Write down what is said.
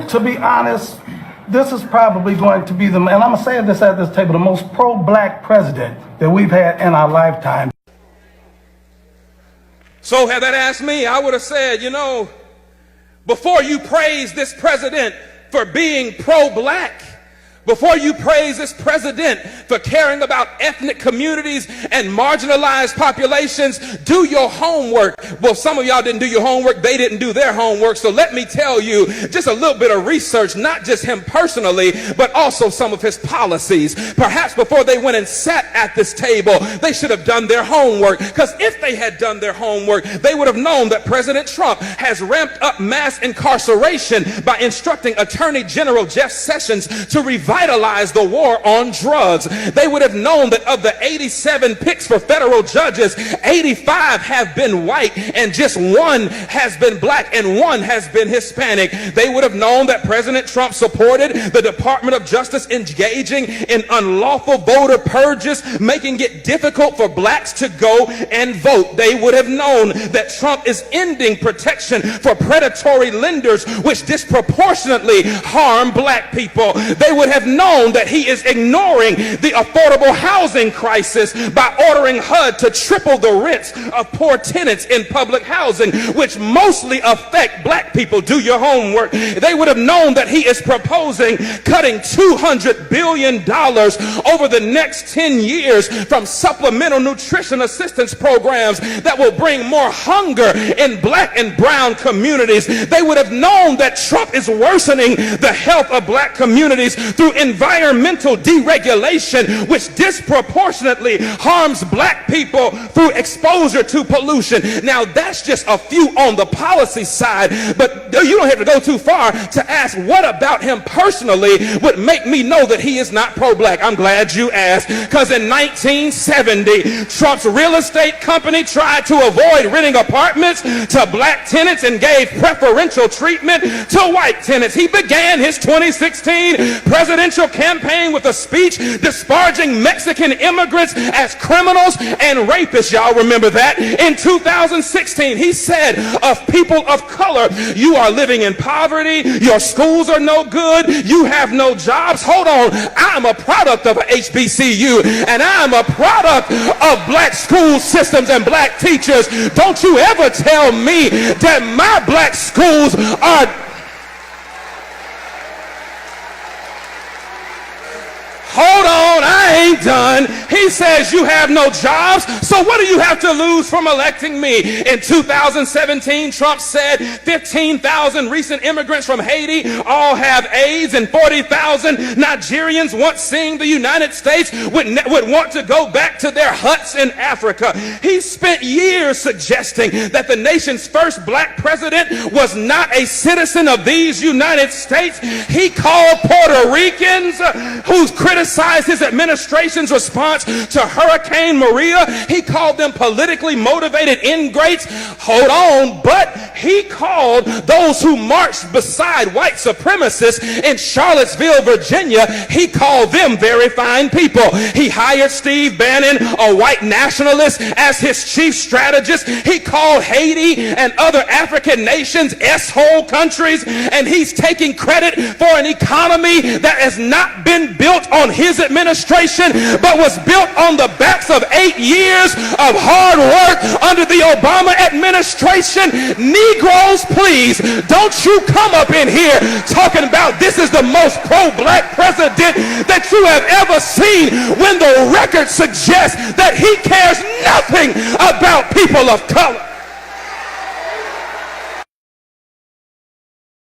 To be honest, this is probably going to be and I'm going to say this at this table, the most pro-black president that we've had in our lifetime. So had that asked me, I would have said, before you praise this president for being pro-black, before you praise this president for caring about ethnic communities and marginalized populations, do your homework. Well, some of y'all didn't do your homework. They didn't do their homework. So let me tell you just a little bit of research, not just him personally, but also some of his policies. Perhaps before they went and sat at this table, they should have done their homework. Because if they had done their homework, they would have known that President Trump has ramped up mass incarceration by instructing Attorney General Jeff Sessions to revitalize the war on drugs. They would have known that of the 87 picks for federal judges, 85 have been white and just one has been black and one has been Hispanic. They would have known that President Trump supported the Department of Justice engaging in unlawful voter purges, making it difficult for blacks to go and vote. They would have known that Trump is ending protection for predatory lenders, which disproportionately harm black people. They would have known that he is ignoring the affordable housing crisis by ordering HUD to triple the rents of poor tenants in public housing, which mostly affect black people. Do your homework. They would have known that he is proposing cutting $200 billion over the next 10 years from supplemental nutrition assistance programs that will bring more hunger in black and brown communities. They would have known that Trump is worsening the health of black communities through environmental deregulation, which disproportionately harms black people through exposure to pollution. Now, that's just a few on the policy side, but you don't have to go too far to ask what about him personally would make me know that he is not pro-black. I'm glad you asked, because in 1970, Trump's real estate company tried to avoid renting apartments to black tenants and gave preferential treatment to white tenants. He began his 2016 presidential campaign with a speech disparaging Mexican immigrants as criminals and rapists. Y'all remember that? In 2016, he said of people of color, you are living in poverty, your schools are no good, you have no jobs. Hold on, I'm a product of a HBCU and I'm a product of black school systems and black teachers. Don't you ever tell me that my black schools are... Hold on, I ain't done. He says you have no jobs, so what do you have to lose from electing me? In 2017, Trump said 15,000 recent immigrants from Haiti all have AIDS, and 40,000 Nigerians once seeing the United States would want to go back to their huts in Africa. He spent years suggesting that the nation's first black president was not a citizen of these United States. He called Puerto Ricans who's criticized his administration's response to Hurricane Maria. He called them politically motivated ingrates. Hold on, but he called those who marched beside white supremacists in Charlottesville, Virginia, he called them very fine people. He hired Steve Bannon, a white nationalist, as his chief strategist. He called Haiti and other African nations S-hole countries, and he's taking credit for an economy that has not been built on his administration, but was built on the backs of 8 years of hard work under the Obama administration. Negroes, please, don't you come up in here talking about this is the most pro-black president that you have ever seen when the record suggests that he cares nothing about people of color.